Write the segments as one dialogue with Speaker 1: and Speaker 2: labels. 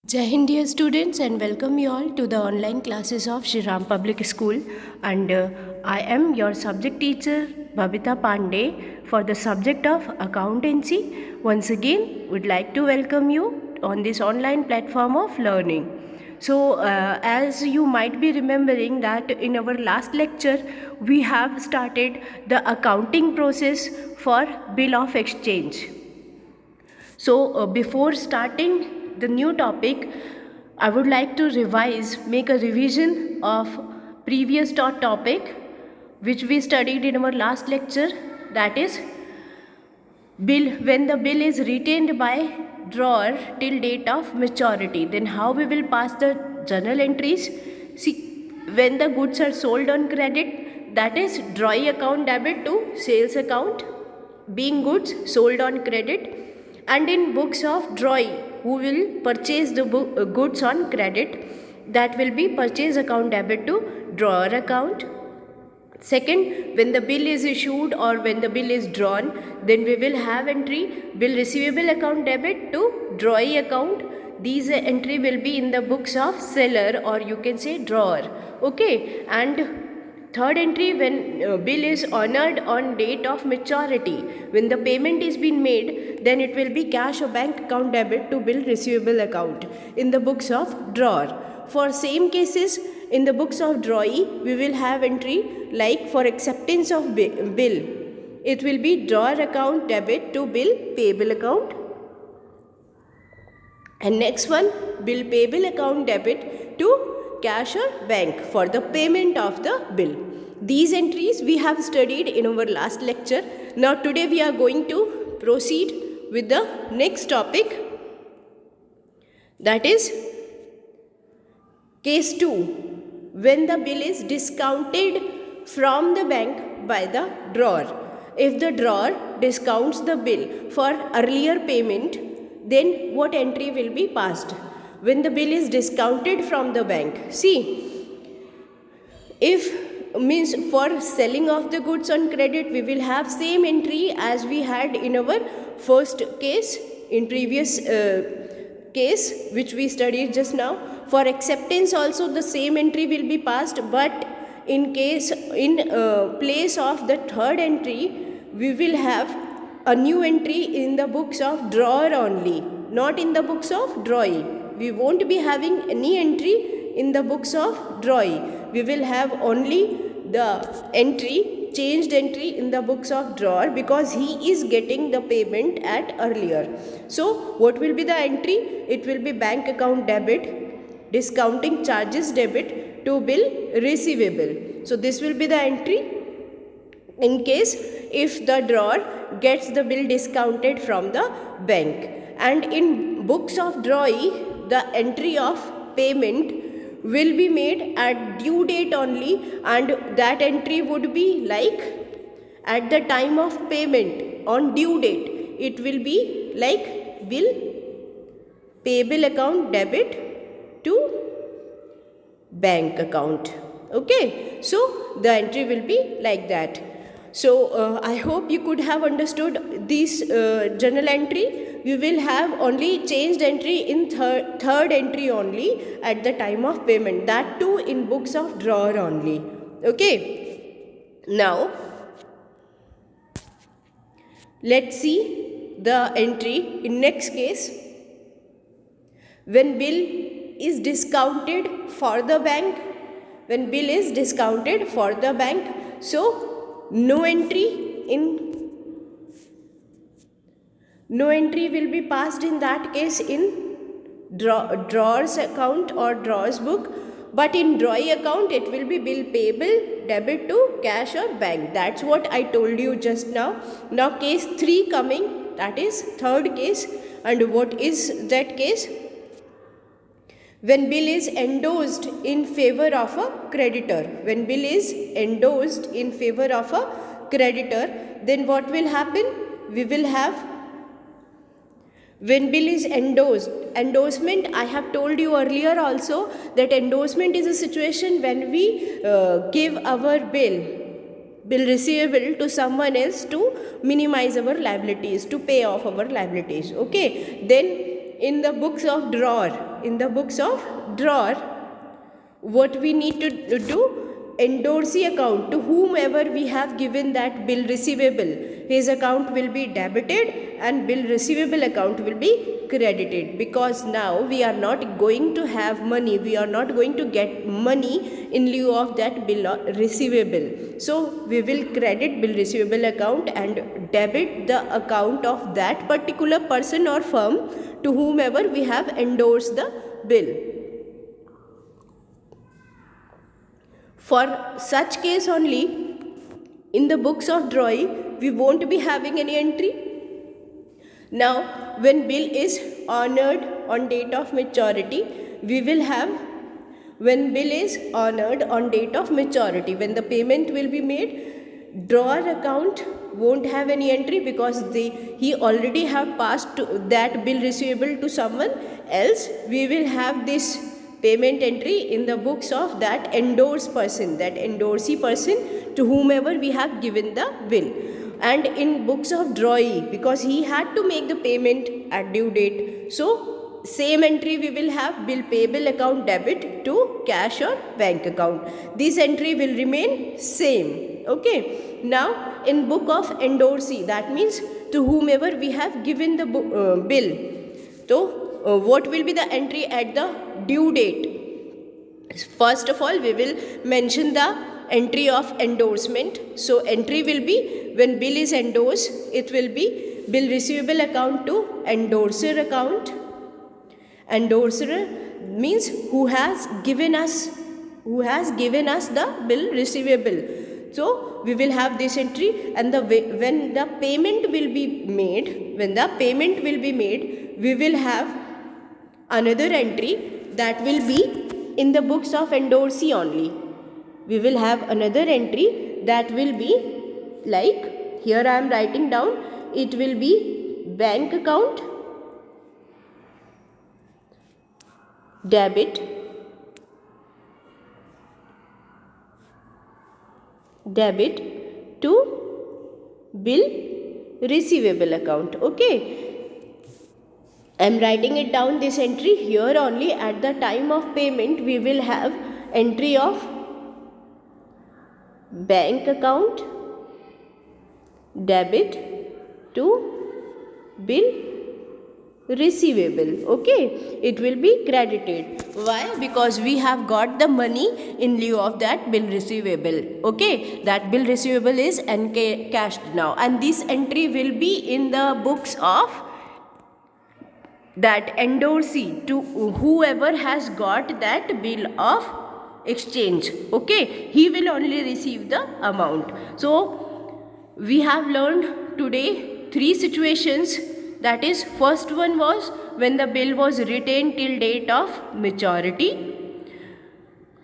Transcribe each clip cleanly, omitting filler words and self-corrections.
Speaker 1: Jai Hind, dear students, and welcome you all to the online classes of Shri Ram Public School. And I am your subject teacher, Babita Pandey, for the subject of accountancy. Once again, would like to welcome you on this online platform of learning. So, as you might be remembering that in our last lecture, we have started the accounting process for bill of exchange. So, before starting the new topic, I would like to make a revision of previous topic which we studied in our last lecture, that is bill. When the bill is retained by drawer till date of maturity, then how we will pass the journal entries. See, when the goods are sold on credit, that is drawing account debit to sales account, being goods sold on credit. And in books of drawing, who will purchase the goods on credit, that will be purchase account debit to drawer account. Second, when the bill is issued or when the bill is drawn, then we will have entry bill receivable account debit to drawee account. These entry will be in the books of seller, or you can say drawer. Okay, and third entry, when bill is honored on date of maturity, when the payment is been made, then it will be cash or bank account debit to bill receivable account in the books of drawer. For same cases, in the books of drawee, we will have entry like for acceptance of bill, it will be drawer account debit to bill payable account. And next one, bill payable account debit to cash or bank for the payment of the bill. These entries we have studied in our last lecture. Now today we are going to proceed with the next topic, that is case 2, when the bill is discounted from the bank by the drawer. If the drawer discounts the bill for earlier payment, then what entry will be passed? When the bill is discounted from the bank. See, if means for selling of the goods on credit, we will have same entry as we had in our first case, in previous case which we studied just now. For acceptance also the same entry will be passed, but in place of the third entry, we will have a new entry in the books of drawer only, not in the books of drawee. We won't be having any entry in the books of drawee. We will have only the entry, changed entry in the books of drawer, because he is getting the payment at earlier. So what will be the entry? It will be bank account debit, discounting charges debit to bill receivable. So this will be the entry in case if the drawer gets the bill discounted from the bank. And in books of drawee, the entry of payment will be made at due date only, and that entry would be like at the time of payment on due date. It will be like bill payable account debit to bank account. Okay, so the entry will be like that. So I hope you could have understood this journal entry. We will have only changed entry in third entry only at the time of payment, that too in books of drawer only. Okay, now let's see the entry in next case. When bill is discounted for the bank, when bill is discounted for the bank, so no entry will be passed in that case in drawer's account or drawer's book, but in drawee account it will be bill payable debit to cash or bank. That's what I told you just now. Now case 3 coming, that is third case. And what is that case? When bill is endorsed in favor of a creditor. When bill is endorsed in favor of a creditor, then what will happen? We will have, when bill is endorsed, endorsement, I have told you earlier also that endorsement is a situation when we give our bill receivable to someone else to minimize our liabilities, to pay off our liabilities. Okay, then in the books of drawer, what we need to do, endorsee account, to whomever we have given that bill receivable, his account will be debited and bill receivable account will be credited, because now we are not going to have money, we are not going to get money in lieu of that bill receivable. So we will credit bill receivable account and debit the account of that particular person or firm to whomever we have endorsed the bill. For such case only, in the books of drawing, we won't be having any entry. Now, when bill is honored on date of maturity, we will have, when bill is honored on date of maturity, when the payment will be made, drawer account won't have any entry, because he already have passed that bill receivable to someone else. We will have this payment entry in the books of that endorsed person, that endorsee person to whomever we have given the bill. And in books of drawee, because he had to make the payment at due date, so same entry we will have, bill payable account debit to cash or bank account. This entry will remain same. Okay. Now in book of endorsee, that means to whomever we have given the bill, so what will be the entry at the due date? First of all, we will mention the entry of endorsement. So entry will be, when bill is endorsed, it will be bill receivable account to endorser account. Endorser means who has given us the bill receivable. So we will have this entry, and when the payment will be made, we will have another entry that will be in the books of endorsee only. We will have another entry that will be like, here I am writing down, it will be bank account debit to bill receivable account. Okay. I am writing it down, this entry. Here only at the time of payment we will have entry of bank account debit to bill receivable. Okay, it will be credited. Why? Because we have got the money in lieu of that bill receivable. Okay, that bill receivable is encashed now, and this entry will be in the books of that endorsee to whoever has got that bill of exchange. Okay, he will only receive the amount. So we have learned today 3 situations. That is, first one was when the bill was retained till date of maturity.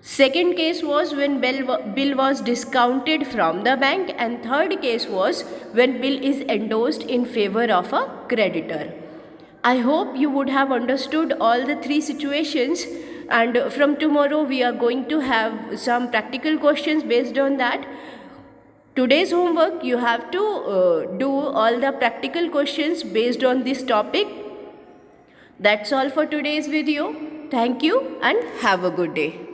Speaker 1: Second case was when bill was discounted from the bank, and third case was when bill is endorsed in favor of a creditor. I hope you would have understood all the 3 situations, and from tomorrow we are going to have some practical questions based on that. Today's homework, you have to do all the practical questions based on this topic. That's all for today's video. Thank you and have a good day.